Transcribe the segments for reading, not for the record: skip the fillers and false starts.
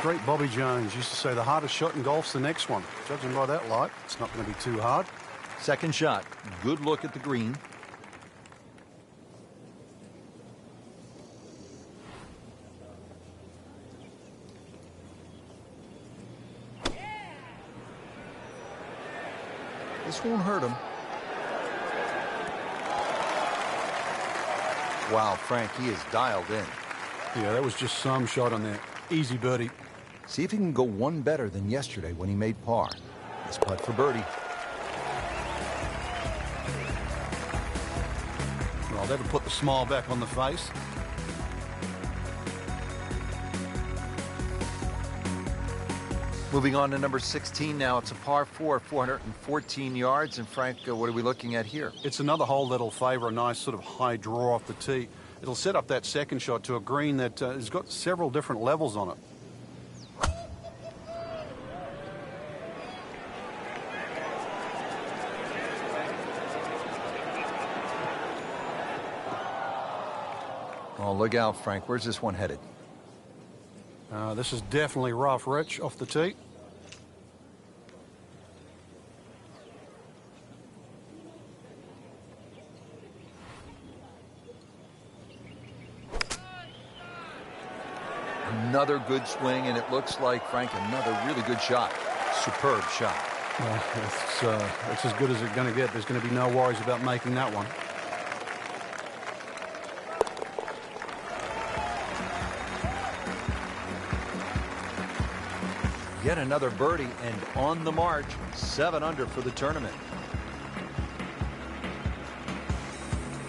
Great Bobby Jones used to say the hardest shot in golf's the next one. Judging by that light, it's not going to be too hard. Second shot. Good look at the green. This won't hurt him. Wow, Frank, he is dialed in. Yeah, that was just some shot on there. Easy birdie. See if he can go one better than yesterday when he made par. This putt for birdie. Well, that'll put the smile back on the face. Moving on to number 16 now. It's a par 4, 414 yards. And Frank, what are we looking at here? It's another hole that'll favour a nice sort of high draw off the tee. It'll set up that second shot to a green that has got several different levels on it. Oh, look out, Frank. Where's this one headed? This is definitely rough, Rich, off the tee. Another good swing, and it looks like, Frank, another really good shot. Superb shot. It's as good as it's going to get. There's going to be no worries about making that one. Yet another birdie, and on the march, 7 under for the tournament.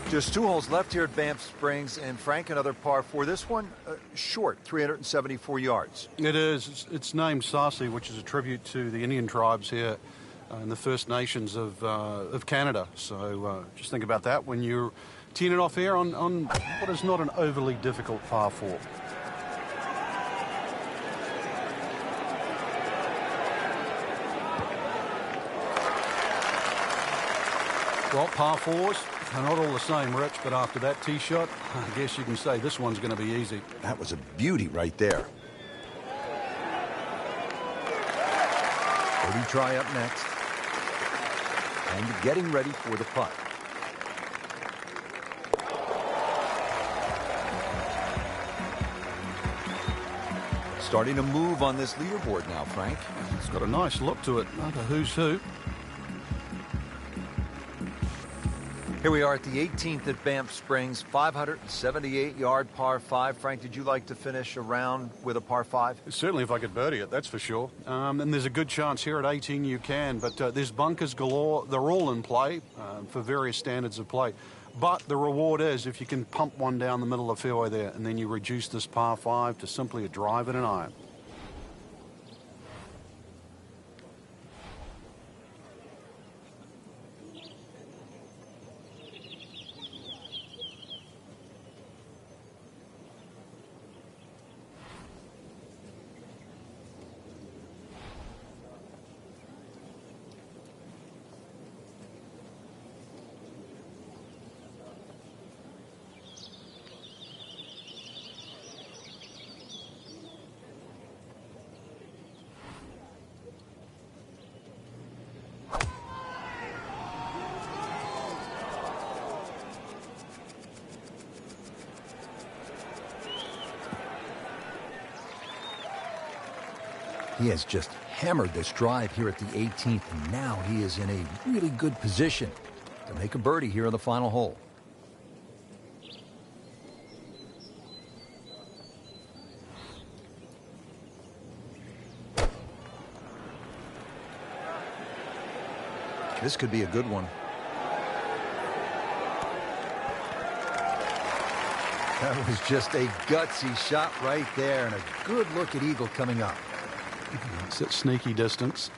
Just 2 holes left here at Banff Springs, and Frank, another par 4. This one, short, 374 yards. It is. It's named Sarcee, which is a tribute to the Indian tribes here in the First Nations of Canada. So just think about that when you're teeing it off here on what is not an overly difficult par 4. Well, par 4s are not all the same, Rich, but after that tee shot, I guess you can say this one's going to be easy. That was a beauty right there. Birdie try up next. And getting ready for the putt. Starting to move on this leaderboard now, Frank. It's got a nice look to it, like a who's who. Here we are at the 18th at Banff Springs, 578-yard par 5. Frank, did you like to finish a round with a par 5? Certainly if I could birdie it, that's for sure. And there's a good chance here at 18 you can, but there's bunkers galore. They're all in play for various standards of play. But the reward is if you can pump one down the middle of the fairway there, and then you reduce this par 5 to simply a drive and an iron. He has just hammered this drive here at the 18th, and now he is in a really good position to make a birdie here on the final hole. This could be a good one. That was just a gutsy shot right there, and a good look at eagle coming up. It's at sneaky distance.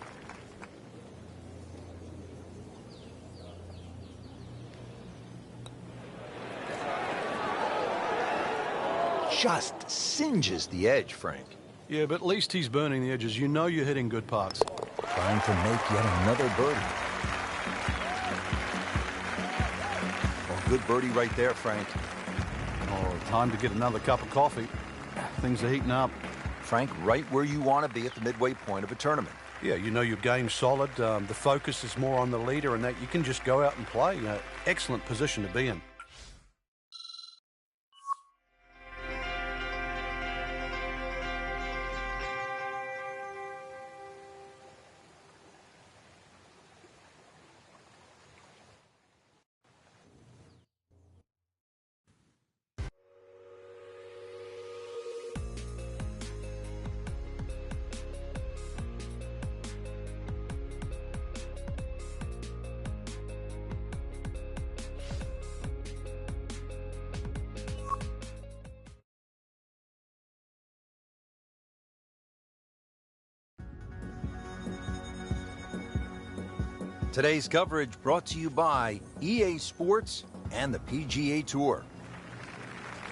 Just singes the edge, Frank. Yeah, but at least he's burning the edges. You know you're hitting good putts. Trying to make yet another birdie. Well, good birdie right there, Frank. Oh, time to get another cup of coffee. Things are heating up. Frank, right where you want to be at the midway point of a tournament. Yeah, you know your game's solid. The focus is more on the leader and that you can just go out and play. Excellent position to be in. Today's coverage brought to you by EA Sports and the PGA Tour.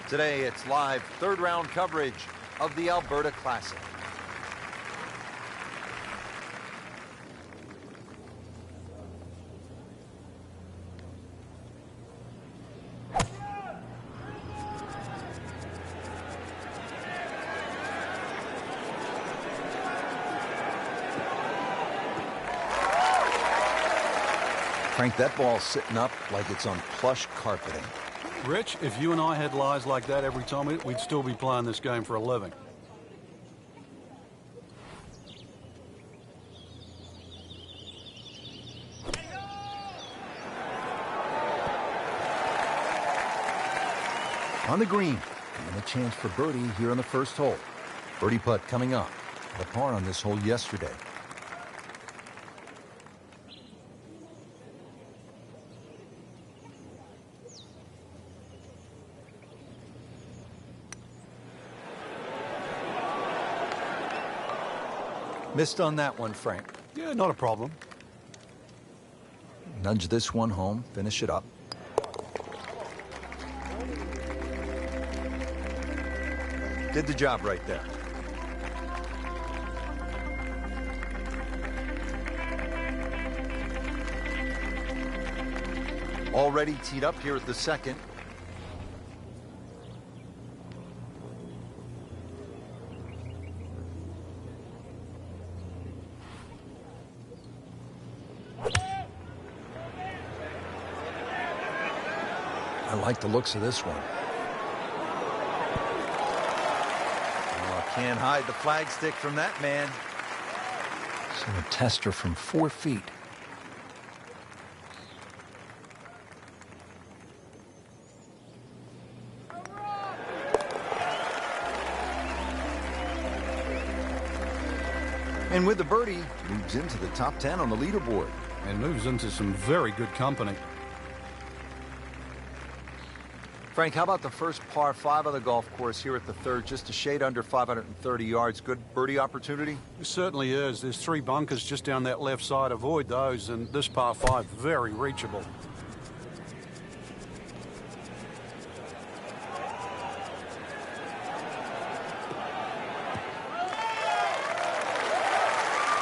Today, it's live third-round coverage of the Alberta Classic. Frank, that ball's sitting up like it's on plush carpeting. Rich, if you and I had lies like that every time, we'd still be playing this game for a living. On the green, and a chance for birdie here on the first hole. Birdie putt coming up. The par on this hole yesterday. Missed on that one, Frank. Yeah, not a problem. Nudge this one home, finish it up. Did the job right there. Already teed up here at the second. I like the looks of this one. Oh, can't hide the flagstick from that man. So a tester from 4 feet. And with the birdie, moves into the top 10 on the leaderboard. And moves into some very good company. Frank, how about the first par 5 of the golf course here at the third, just a shade under 530 yards. Good birdie opportunity? It certainly is. There's 3 bunkers just down that left side. Avoid those, and this par 5, very reachable.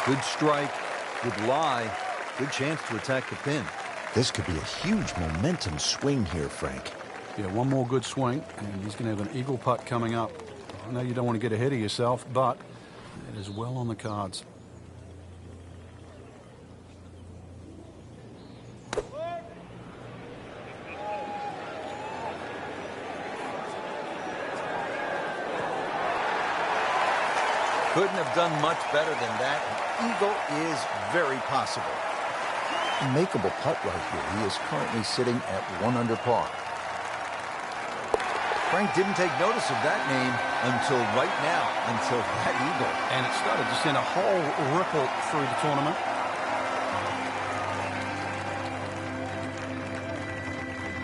Good strike, good lie, good chance to attack the pin. This could be a huge momentum swing here, Frank. Yeah, one more good swing, and he's going to have an eagle putt coming up. I know you don't want to get ahead of yourself, but it is well on the cards. Couldn't have done much better than that. An eagle is very possible. A makeable putt right here. He is currently sitting at 1 under par. Frank didn't take notice of that name until right now, until that eagle. And it started to send a whole ripple through the tournament.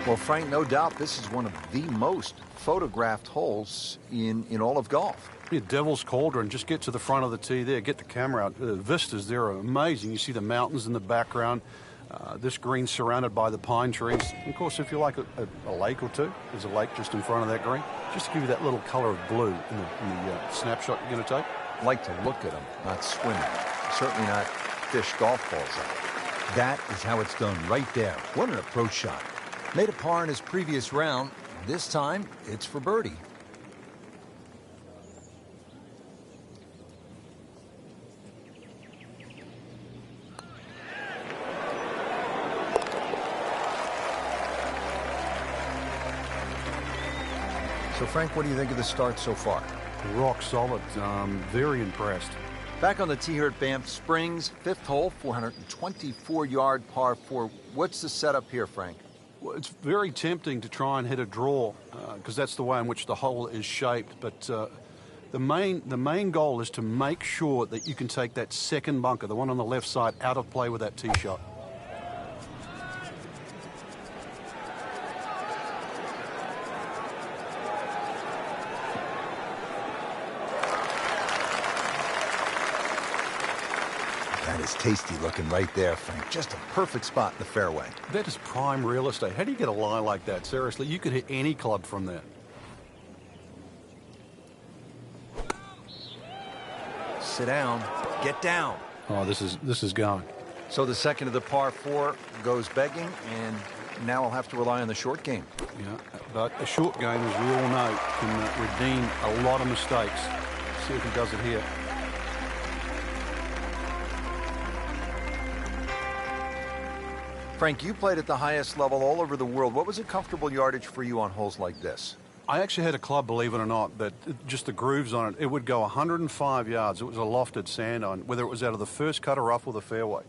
Well, Frank, no doubt this is one of the most photographed holes in all of golf. Yeah, Devil's Cauldron, just get to the front of the tee there, get the camera out. The vistas there are amazing. You see the mountains in the background. This green surrounded by the pine trees. Of course, if you like a lake or two, there's a lake just in front of that green. Just to give you that little color of blue in the snapshot you're going to take. I like to look at them, not swim. Certainly not fish golf balls out. That is how it's done right there. What an approach shot. Made a par in his previous round. This time, it's for birdie. So, Frank, what do you think of the start so far? Rock solid. Very impressed. Back on the tee here at Banff Springs, 5th hole, 424-yard par 4. What's the setup here, Frank? Well, it's very tempting to try and hit a draw because that's the way in which the hole is shaped. But the main goal is to make sure that you can take that second bunker, the one on the left side, out of play with that tee shot. That is tasty looking right there, Frank. Just a perfect spot in the fairway. That is prime real estate. How do you get a lie like that? Seriously, you could hit any club from that. Sit down. Get down. Oh, this is going. So the second of the par 4 goes begging, and now I'll have to rely on the short game. Yeah, but a short game, as we all know, can redeem a lot of mistakes. See if he does it here. Frank, you played at the highest level all over the world. What was a comfortable yardage for you on holes like this? I actually had a club, believe it or not, that just the grooves on it, it would go 105 yards. It was a lofted sand iron, whether it was out of the first cut or rough or the fairway.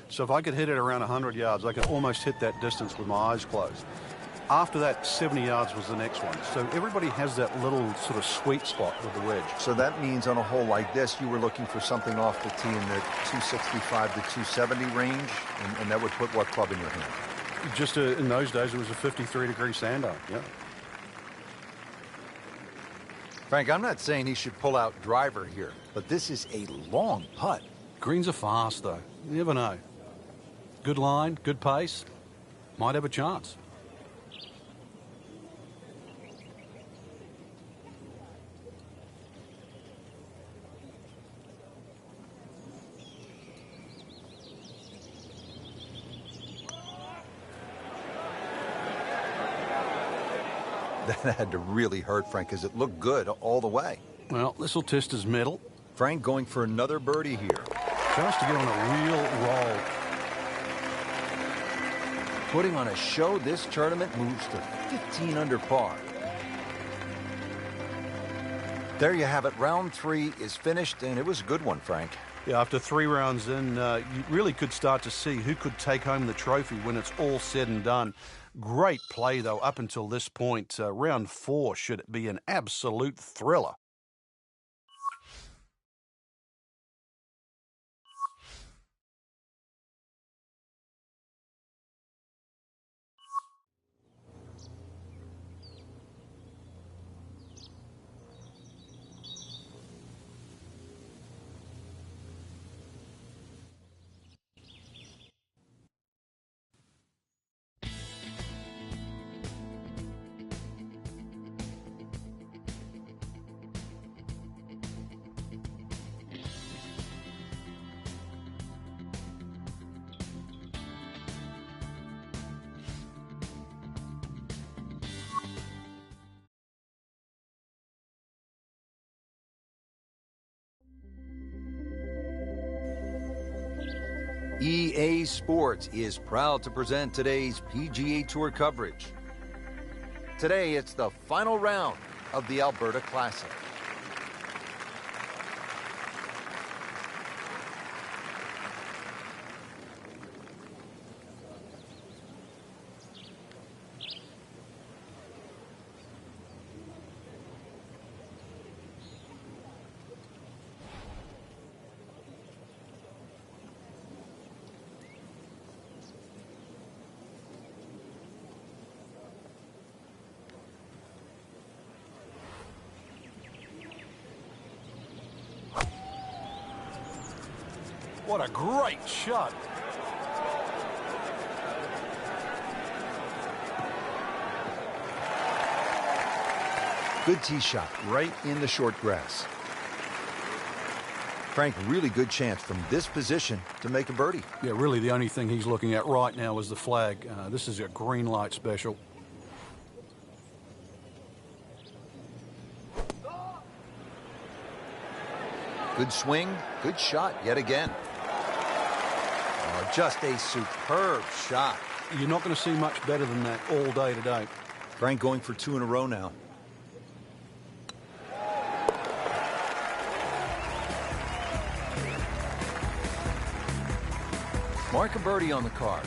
So if I could hit it around 100 yards, I could almost hit that distance with my eyes closed. After that, 70 yards was the next one. So everybody has that little sort of sweet spot with the wedge. So that means on a hole like this, you were looking for something off the tee in the 265 to 270 range, and that would put what club in your hand? Just in those days, it was a 53-degree sand iron, yeah. Frank, I'm not saying he should pull out driver here, but this is a long putt. Greens are fast, though. You never know. Good line, good pace. Might have a chance. That had to really hurt, Frank, because it looked good all the way. Well, this will test his mettle. Frank going for another birdie here. Chance to get on a real roll. Putting on a show, this tournament moves to 15 under par. There you have it. Round 3 is finished, and it was a good one, Frank. Yeah, after 3 rounds in, you really could start to see who could take home the trophy when it's all said and done. Great play, though, up until this point. Round 4 should be an absolute thriller. EA Sports is proud to present today's PGA Tour coverage. Today, it's the final round of the Alberta Classic. What a great shot. Good tee shot right in the short grass. Frank, really good chance from this position to make a birdie. Yeah, really the only thing he's looking at right now is the flag. This is a green light special. Good swing, good shot yet again. Oh, just a superb shot. You're not going to see much better than that all day today. Frank going for 2 in a row now. Mark a birdie on the card.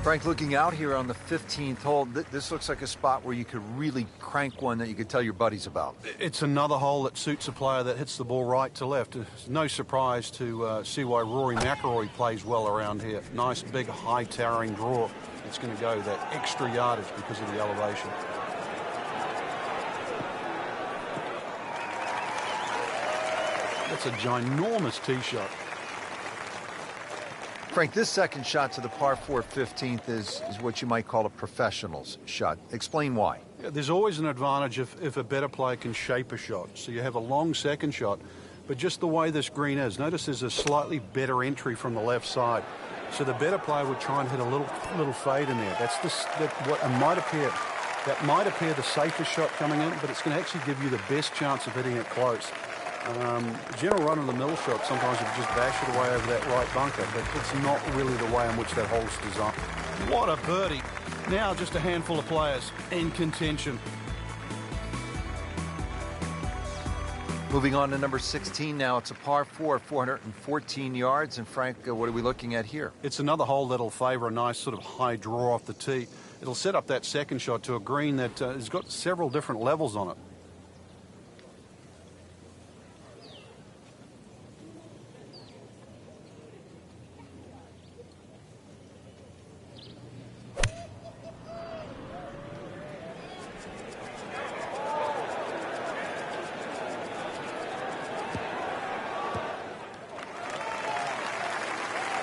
Frank, looking out here on the 15th hole, this looks like a spot where you could really crank one that you could tell your buddies about. It's another hole that suits a player that hits the ball right to left. It's no surprise to see why Rory McIlroy plays well around here. Nice, big, high towering draw. It's going to go that extra yardage because of the elevation. That's a ginormous tee shot. Frank, this second shot to the par 4 15th is what you might call a professional's shot. Explain why. Yeah, there's always an advantage if a better player can shape a shot. So you have a long second shot, but just the way this green is, notice there's a slightly better entry from the left side. So the better player would try and hit a little fade in there. That's what it might appear. That might appear the safest shot coming in, but it's going to actually give you the best chance of hitting it close. General run-of-the-mill shot, sometimes you just bash it away over that right bunker, but it's not really the way in which that hole's designed. What a birdie. Now just a handful of players in contention. Moving on to number 16 now. It's a par 4, 414 yards. And Frank, what are we looking at here? It's another hole that'll favor a nice sort of high draw off the tee. It'll set up that second shot to a green that has got several different levels on it.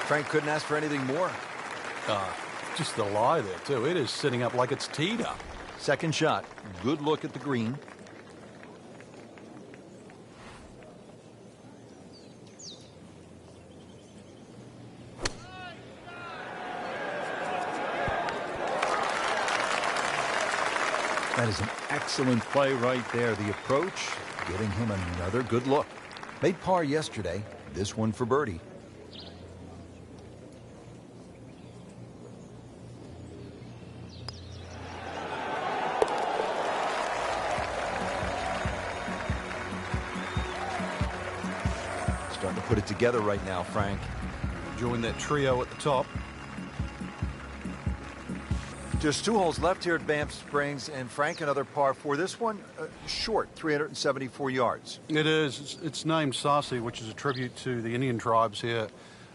Frank couldn't ask for anything more. Just the lie there, too. It is sitting up like it's teed up. Second shot. Good look at the green. That is an excellent play right there. The approach, getting him another good look. Made par yesterday. This one for birdie. Starting to put it together right now, Frank. Join that trio at the top. Just 2 holes left here at Banff Springs, and Frank, another par 4. This one short, 374 yards. It is. It's named Sarsi, which is a tribute to the Indian tribes here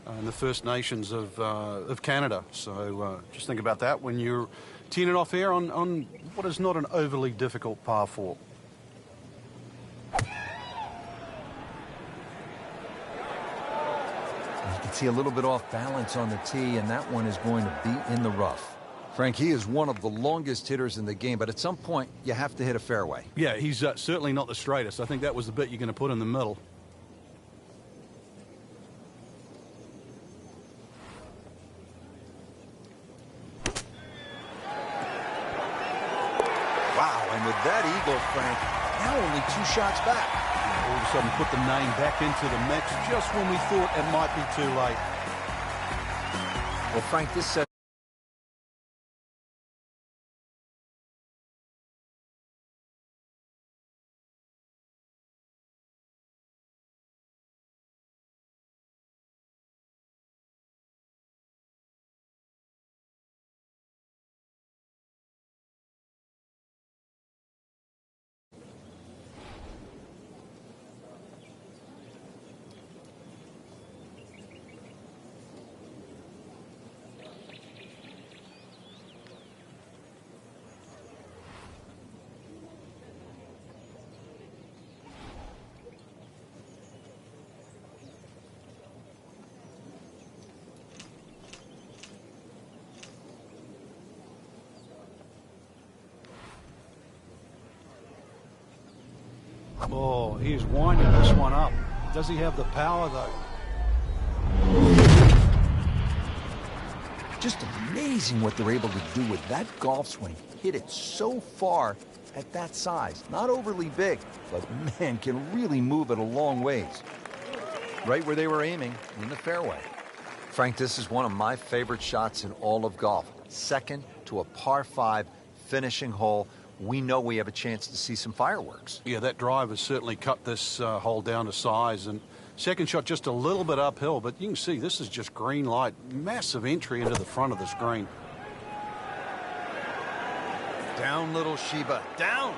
and the First Nations of Canada. So just think about that when you're teeing it off here on what is not an overly difficult par 4. You can see a little bit off balance on the tee, and that one is going to be in the rough. Frank, he is one of the longest hitters in the game, but at some point, you have to hit a fairway. Yeah, he's certainly not the straightest. I think that was the bit you're going to put in the middle. Wow, and with that eagle, Frank, now only 2 shots back. All of a sudden put the name back into the mix just when we thought it might be too late. Well, Frank, this set. Oh, he's winding this one up. Does he have the power, though? Just amazing what they're able to do with that golf swing. Hit it so far at that size. Not overly big, but man, can really move it a long ways. Right where they were aiming, in the fairway. Frank, this is one of my favorite shots in all of golf. Second to a par 5 finishing hole we know we have a chance to see some fireworks. Yeah, that drive has certainly cut this hole down to size. And second shot just a little bit uphill, but you can see this is just green light. Massive entry into the front of this green. Down, little Sheba. Down!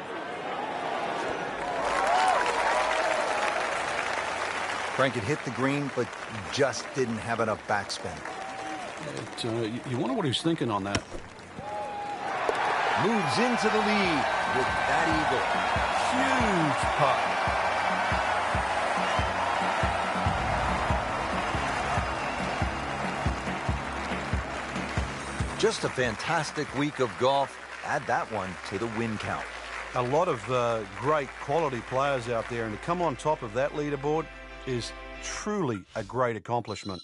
Frank had hit the green, but just didn't have enough backspin. You wonder what he's thinking on that. Moves into the lead with that eagle. Huge putt. Just a fantastic week of golf. Add that one to the win count. A lot of great quality players out there, and to come on top of that leaderboard is truly a great accomplishment.